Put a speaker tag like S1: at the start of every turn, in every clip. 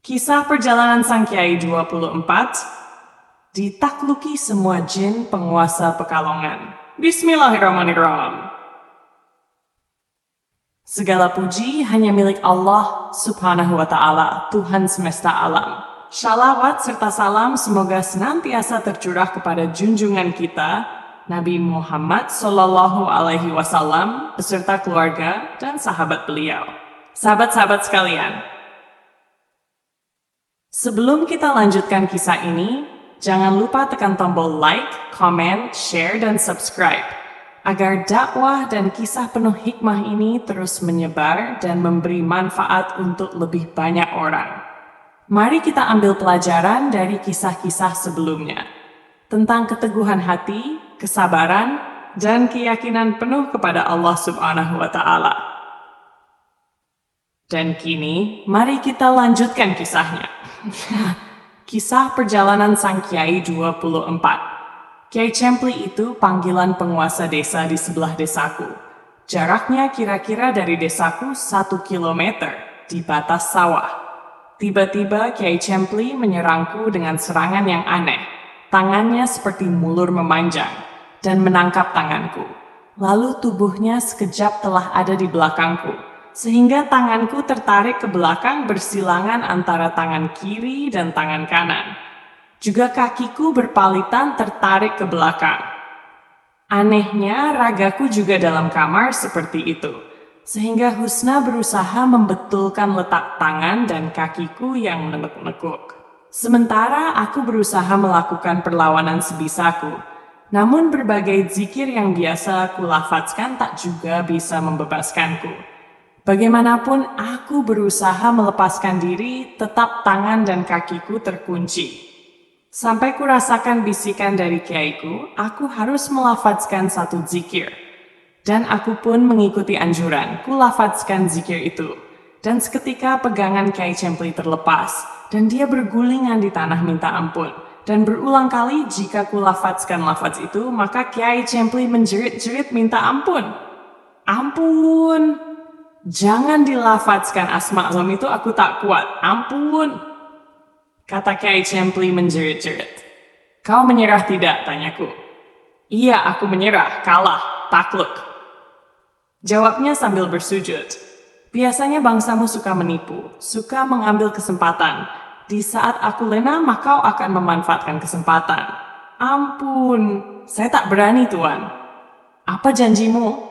S1: Kisah perjalanan Sang Kiai 24, ditakluki semua jin penguasa Pekalongan. Bismillahirrahmanirrahim. Segala puji hanya milik Allah Subhanahu wa Ta'ala, Tuhan semesta alam. Shalawat serta salam semoga senantiasa tercurah kepada junjungan kita, Nabi Muhammad Sallallahu Alaihi Wasallam, beserta keluarga dan sahabat beliau. Sahabat-sahabat sekalian, sebelum kita lanjutkan kisah ini, jangan lupa tekan tombol like, comment, share, dan subscribe agar dakwah dan kisah penuh hikmah ini terus menyebar dan memberi manfaat untuk lebih banyak orang. Mari kita ambil pelajaran dari kisah-kisah sebelumnya tentang keteguhan hati, kesabaran, dan keyakinan penuh kepada Allah Subhanahu wa Ta'ala. Dan kini, mari kita lanjutkan kisahnya. Kisah perjalanan Sang Kiai 24. Kiai Cempli itu panggilan penguasa desa di sebelah desaku. Jaraknya kira-kira dari desaku 1 kilometer di batas sawah. Tiba-tiba Kiai Cempli menyerangku dengan serangan yang aneh. Tangannya seperti mulur memanjang dan menangkap tanganku. Lalu tubuhnya sekejap telah ada di belakangku, sehingga tanganku tertarik ke belakang bersilangan antara tangan kiri dan tangan kanan. Juga kakiku berpalitan tertarik ke belakang. Anehnya, ragaku juga dalam kamar seperti itu, sehingga Husna berusaha membetulkan letak tangan dan kakiku yang menekuk-nekuk. Sementara aku berusaha melakukan perlawanan sebisaku, namun berbagai zikir yang biasa aku lafadzkan tak juga bisa membebaskanku. Bagaimanapun aku berusaha melepaskan diri, tetap tangan dan kakiku terkunci. Sampai kurasakan bisikan dari kiaiku, aku harus melafadzkan satu zikir. Dan aku pun mengikuti anjuran, kulafadzkan zikir itu. Dan seketika pegangan Kiai Cempli terlepas, dan dia bergulingan di tanah minta ampun. Dan berulang kali jika kulafadzkan lafadz itu, maka Kiai Cempli menjerit-jerit minta ampun. Ampun! Jangan dilafadzkan asma azam itu, aku tak kuat. Ampun! Kata Kiai Cempli menjerit-jerit. Kau menyerah tidak? Tanyaku. Iya, aku menyerah. Kalah. Takluk. Jawabnya sambil bersujud. Biasanya bangsamu suka menipu, suka mengambil kesempatan. Di saat aku lena, maka kau akan memanfaatkan kesempatan. Ampun, saya tak berani, Tuan. Apa janjimu?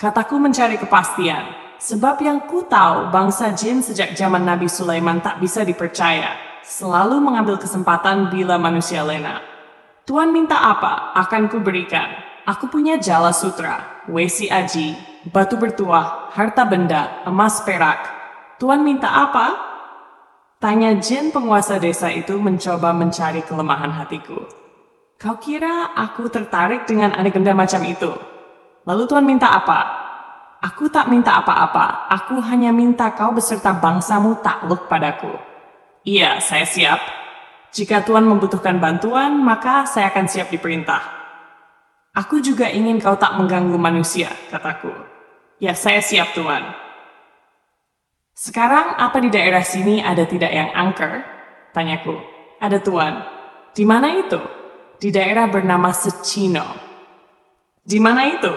S1: Kataku mencari kepastian. Sebab yang ku tahu, bangsa jin sejak zaman Nabi Sulaiman tak bisa dipercaya. Selalu mengambil kesempatan bila manusia lena. Tuan minta apa? Akan ku berikan. Aku punya jala sutra, wesi aji, batu bertuah, harta benda, emas perak. Tuan minta apa? Tanya jin penguasa desa itu mencoba mencari kelemahan hatiku. Kau kira aku tertarik dengan agenda macam itu? Lalu Tuan minta apa? Aku tak minta apa-apa, aku hanya minta kau beserta bangsamu takluk padaku. Iya, saya siap. Jika Tuan membutuhkan bantuan, maka saya akan siap diperintah. Aku juga ingin kau tak mengganggu manusia, kataku. Ya, saya siap, Tuan. Sekarang, apa di daerah sini ada tidak yang angker? Tanyaku. Ada, Tuan. Di mana itu? Di daerah bernama Secino. Di mana itu?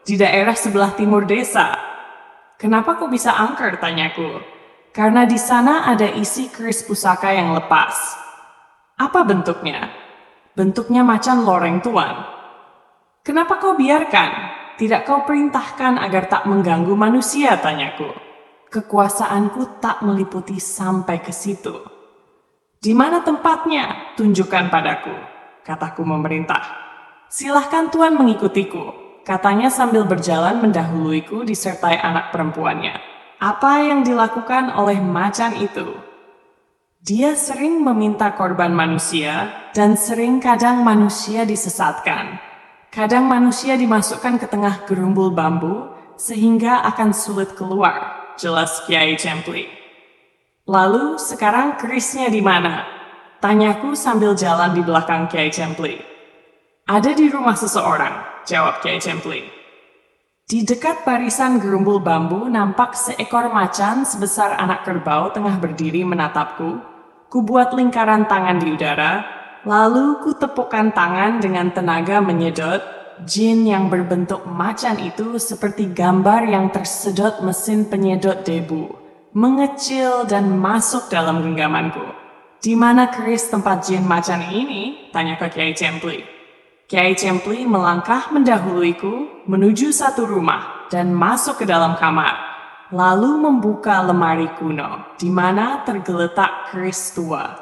S1: Di daerah sebelah timur desa. Kenapa kau bisa angker? Tanyaku. Karena di sana ada isi keris pusaka yang lepas. Apa bentuknya? Bentuknya macan loreng, Tuan. Kenapa kau biarkan? Tidak kau perintahkan agar tak mengganggu manusia? Tanyaku. Kekuasaanku tak meliputi sampai ke situ. Di mana tempatnya? Tunjukkan padaku, kataku memerintah. Silahkan Tuan mengikutiku, katanya sambil berjalan mendahuluiku disertai anak perempuannya. Apa yang dilakukan oleh macan itu? Dia sering meminta korban manusia dan sering kadang manusia disesatkan. Kadang manusia dimasukkan ke tengah gerumbul bambu sehingga akan sulit keluar, jelas Kiai Cempli. Lalu sekarang kerisnya di mana? Tanyaku sambil jalan di belakang Kiai Cempli. Ada di rumah seseorang, jawab Kiai Cempli. Di dekat barisan gerumbul bambu nampak seekor macan sebesar anak kerbau tengah berdiri menatapku. Kubuat lingkaran tangan di udara, lalu kutepukkan tangan dengan tenaga menyedot. Jin yang berbentuk macan itu seperti gambar yang tersedot mesin penyedot debu, mengecil dan masuk dalam genggamanku. Di mana keris tempat jin macan ini? Tanya ke Kiai Cempli. Kiai Cempli melangkah mendahuluiku menuju satu rumah dan masuk ke dalam kamar, lalu membuka lemari kuno di mana tergeletak keris tua.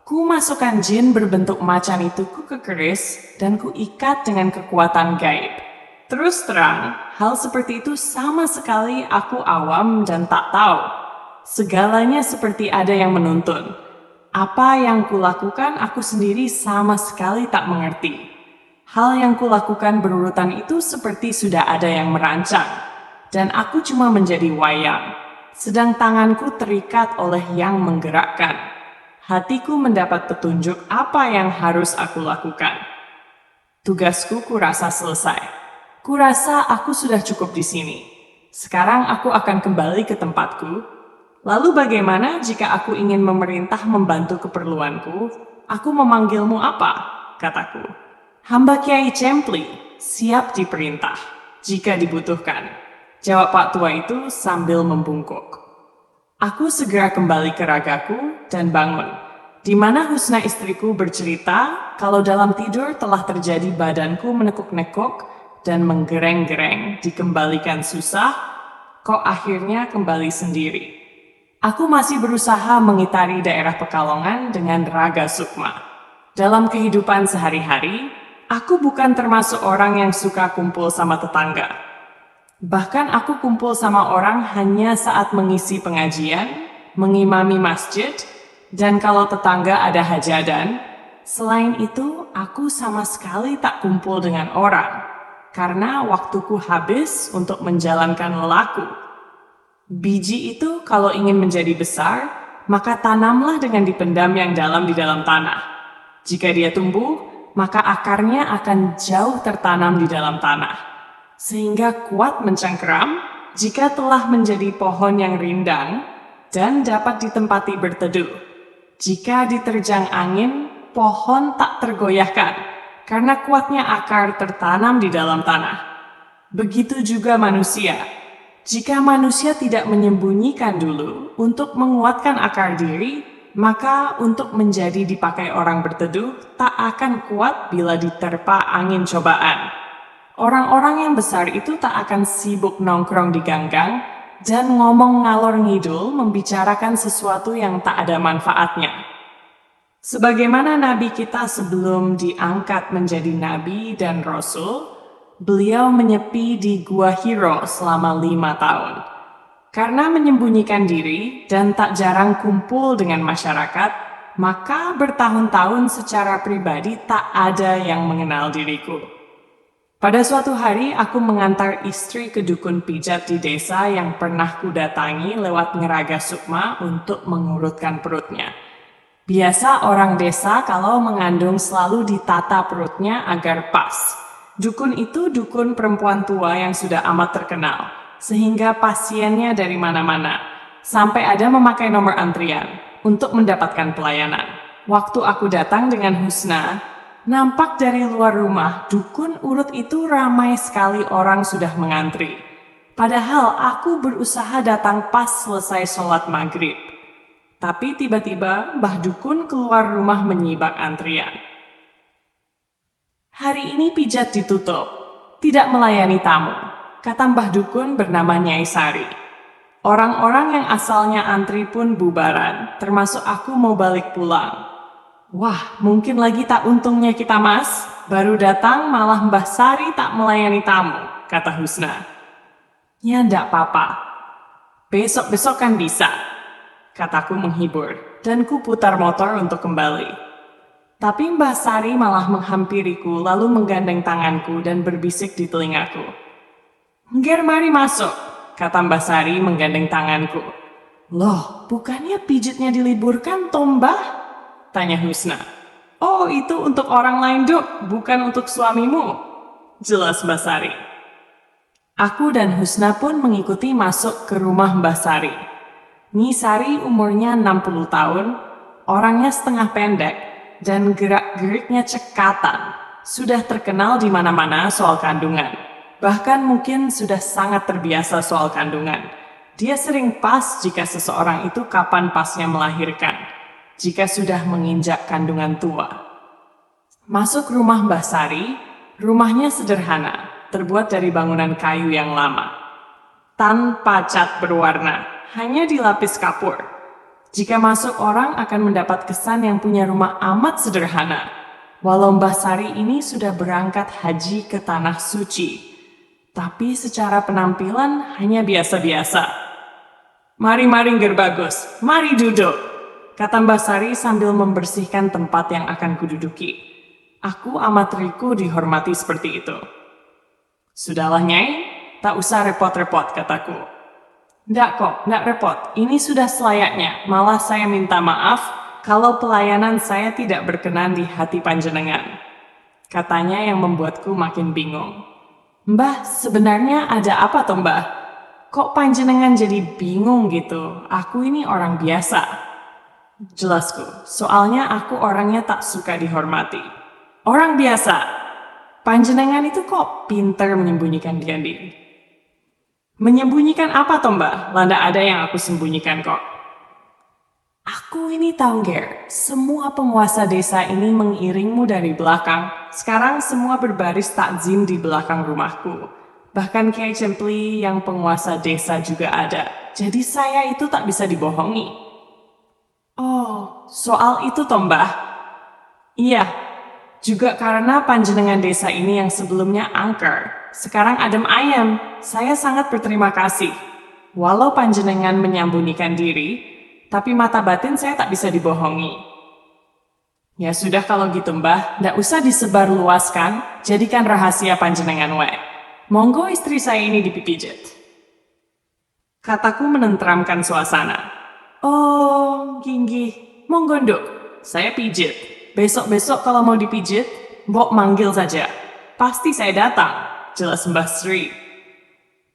S1: Ku masukkan jin berbentuk macan itu ke keris dan ku ikat dengan kekuatan gaib. Terus terang, hal seperti itu sama sekali aku awam dan tak tahu. Segalanya seperti ada yang menuntun. Apa yang kulakukan aku sendiri sama sekali tak mengerti. Hal yang kulakukan berurutan itu seperti sudah ada yang merancang, dan aku cuma menjadi wayang, sedang tanganku terikat oleh yang menggerakkan. Hatiku mendapat petunjuk apa yang harus aku lakukan. Tugasku kurasa selesai. Kurasa aku sudah cukup di sini. Sekarang aku akan kembali ke tempatku. Lalu bagaimana jika aku ingin memerintah membantu keperluanku? Aku memanggilmu apa? Kataku. Hamba Kiai Cempli, siap diperintah, jika dibutuhkan. Jawab Pak Tua itu sambil membungkuk. Aku segera kembali ke ragaku dan bangun, di mana Husna istriku bercerita kalau dalam tidur telah terjadi badanku menekuk-nekuk dan menggereng-gereng, dikembalikan susah, kok akhirnya kembali sendiri. Aku masih berusaha mengitari daerah Pekalongan dengan raga sukma. Dalam kehidupan sehari-hari, aku bukan termasuk orang yang suka kumpul sama tetangga. Bahkan aku kumpul sama orang hanya saat mengisi pengajian, mengimami masjid, dan kalau tetangga ada hajadan. Selain itu, aku sama sekali tak kumpul dengan orang, karena waktuku habis untuk menjalankan lelaku. Biji itu kalau ingin menjadi besar, maka tanamlah dengan dipendam yang dalam di dalam tanah. Jika dia tumbuh, maka akarnya akan jauh tertanam di dalam tanah, sehingga kuat mencengkeram jika telah menjadi pohon yang rindang dan dapat ditempati berteduh. Jika diterjang angin, pohon tak tergoyahkan, karena kuatnya akar tertanam di dalam tanah. Begitu juga manusia. Jika manusia tidak menyembunyikan dulu untuk menguatkan akar diri, maka untuk menjadi dipakai orang berteduh tak akan kuat bila diterpa angin cobaan. Orang-orang yang besar itu tak akan sibuk nongkrong di ganggang dan ngomong ngalor ngidul membicarakan sesuatu yang tak ada manfaatnya. Sebagaimana Nabi kita sebelum diangkat menjadi Nabi dan Rasul, beliau menyepi di Gua Hiro selama 5 tahun. Karena menyembunyikan diri dan tak jarang kumpul dengan masyarakat, maka bertahun-tahun secara pribadi tak ada yang mengenal diriku. Pada suatu hari, aku mengantar istri ke dukun pijat di desa yang pernah kudatangi lewat ngeraga sukma untuk mengurutkan perutnya. Biasa orang desa kalau mengandung selalu ditata perutnya agar pas. Dukun itu dukun perempuan tua yang sudah amat terkenal, sehingga pasiennya dari mana-mana, sampai ada memakai nomor antrian untuk mendapatkan pelayanan. Waktu aku datang dengan Husna, nampak dari luar rumah dukun urut itu ramai sekali orang sudah mengantri. Padahal aku berusaha datang pas selesai sholat maghrib. Tapi tiba-tiba Mbah Dukun keluar rumah menyibak antrian. Hari ini pijat ditutup, tidak melayani tamu, kata Mbah Dukun bernama Nyai Sari. Orang-orang yang asalnya antri pun bubaran, termasuk aku mau balik pulang. Wah, mungkin lagi tak untungnya kita mas, baru datang malah Mbah Sari tak melayani tamu, kata Husna. Ya ndak apa-apa, besok-besok kan bisa, kataku menghibur, dan ku putar motor untuk kembali. Tapi Mbah Sari malah menghampiriku lalu menggandeng tanganku dan berbisik di telingaku. Ngger mari masuk, kata Mbah Sari menggandeng tanganku. Loh, bukannya pijitnya diliburkan toh Mbah? Tanya Husna. Oh, itu untuk orang lain dok, bukan untuk suamimu. Jelas Mbah Sari. Aku dan Husna pun mengikuti masuk ke rumah Mbah Sari. Nyi Sari umurnya 60 tahun, orangnya setengah pendek, dan gerak-geriknya cekatan. Sudah terkenal di mana-mana soal kandungan. Bahkan mungkin sudah sangat terbiasa soal kandungan. Dia sering pas jika seseorang itu kapan pasnya melahirkan, jika sudah menginjak kandungan tua. Masuk rumah Mbah Sari, rumahnya sederhana, terbuat dari bangunan kayu yang lama. Tanpa cat berwarna, hanya dilapis kapur. Jika masuk orang akan mendapat kesan yang punya rumah amat sederhana. Walau Mbah Sari ini sudah berangkat haji ke Tanah Suci, tapi secara penampilan hanya biasa-biasa. "Mari Ngger Bagus, mari duduk," kata Mbah Sari sambil membersihkan tempat yang akan kududuki. Aku amat riku dihormati seperti itu. "Sudahlah Nyai, tak usah repot-repot," kataku. "Ndak kok, ndak repot. Ini sudah selayaknya. Malah saya minta maaf kalau pelayanan saya tidak berkenan di hati panjenengan," katanya yang membuatku makin bingung. "Mbah, sebenarnya ada apa toh Mbah? Kok panjenengan jadi bingung gitu? Aku ini orang biasa." "Jelasku, soalnya aku orangnya tak suka dihormati." "Orang biasa? Panjenengan itu kok pinter menyembunyikan diri." "Menyembunyikan apa toh Mbah? Landa ada yang aku sembunyikan kok." "Aku ini tahu Ger, semua penguasa desa ini mengiringmu dari belakang. Sekarang semua berbaris takzim di belakang rumahku. Bahkan Kiai Cempli yang penguasa desa juga ada. Jadi saya itu tak bisa dibohongi." "Oh, soal itu toh Mbah?" "Iya. Juga karena panjenengan desa ini yang sebelumnya angker, sekarang adem ayem. Saya sangat berterima kasih. Walau panjenengan menyembunyikan diri, tapi mata batin saya tak bisa dibohongi." "Ya sudah kalau gitu Mbah, ndak usah disebar luaskan, jadikan rahasia panjenengan we. Monggo istri saya ini dipijit," kataku menenteramkan suasana. "Oh, ginggih, monggo nduk, saya pijit. Besok-besok kalau mau dipijit, mbok manggil saja. Pasti saya datang," jelas Mbah Sri.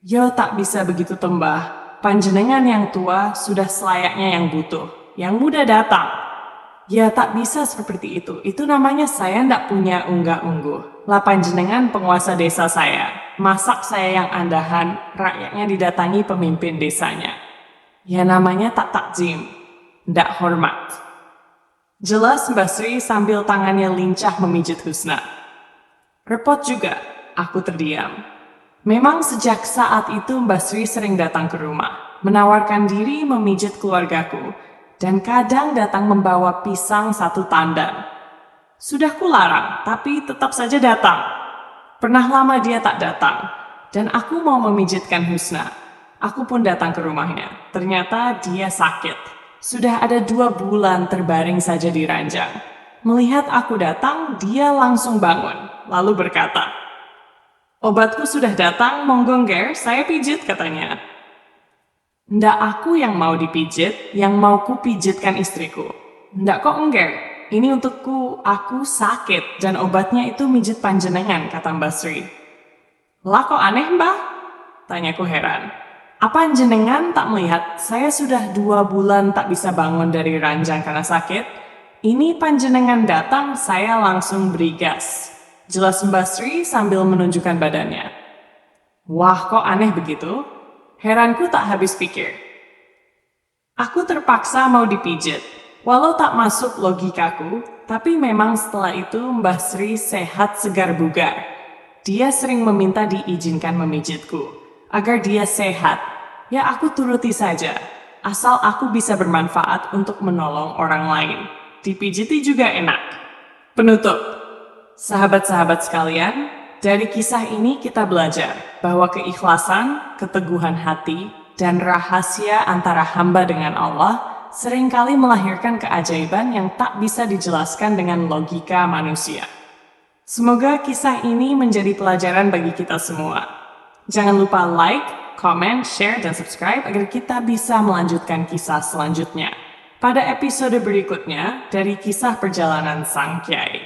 S1: "Yo tak bisa begitu toh Mbah. Panjenengan yang tua sudah selayaknya yang butuh. Yang muda datang." "Ya tak bisa seperti itu. Itu namanya saya ndak punya unggah-ungguh. Lah panjenengan penguasa desa saya. Masak saya yang andahan, rakyatnya didatangi pemimpin desanya. Ya namanya tak takzim, ndak hormat," jelas Mbah Sri sambil tangannya lincah memijit Husna. Repot juga, aku terdiam. Memang sejak saat itu Mbah Sri sering datang ke rumah, menawarkan diri memijit keluargaku, dan kadang datang membawa pisang 1 tandan. Sudah kularang, tapi tetap saja datang. Pernah lama dia tak datang, dan aku mau memijitkan Husna. Aku pun datang ke rumahnya, ternyata dia sakit. Sudah ada 2 bulan terbaring saja di ranjang. Melihat aku datang, dia langsung bangun, lalu berkata, "Obatku sudah datang, monggo Ngger, saya pijit," katanya. "Ndak aku yang mau dipijit, yang mau ku pijitkan istriku." "Ndak kok Ngger, ini untukku, aku sakit, dan obatnya itu mijit panjenengan," kata Mbah Sri. "Lah kok aneh Mbah?" tanyaku heran. "Apa jenengan tak melihat saya sudah 2 bulan tak bisa bangun dari ranjang karena sakit? Ini panjenengan datang, saya langsung berigas," jelas Mbah Sri sambil menunjukkan badannya. Wah, kok aneh begitu? Heranku tak habis pikir. Aku terpaksa mau dipijit, walau tak masuk logikaku, tapi memang setelah itu Mbah Sri sehat segar bugar. Dia sering meminta diizinkan memijitku, agar dia sehat. Ya aku turuti saja, asal aku bisa bermanfaat untuk menolong orang lain. Dipijiti juga enak. Penutup, sahabat-sahabat sekalian, dari kisah ini kita belajar bahwa keikhlasan, keteguhan hati, dan rahasia antara hamba dengan Allah seringkali melahirkan keajaiban yang tak bisa dijelaskan dengan logika manusia. Semoga kisah ini menjadi pelajaran bagi kita semua. Jangan lupa like, comment, share, dan subscribe agar kita bisa melanjutkan kisah selanjutnya pada episode berikutnya dari kisah perjalanan Sang Kiai.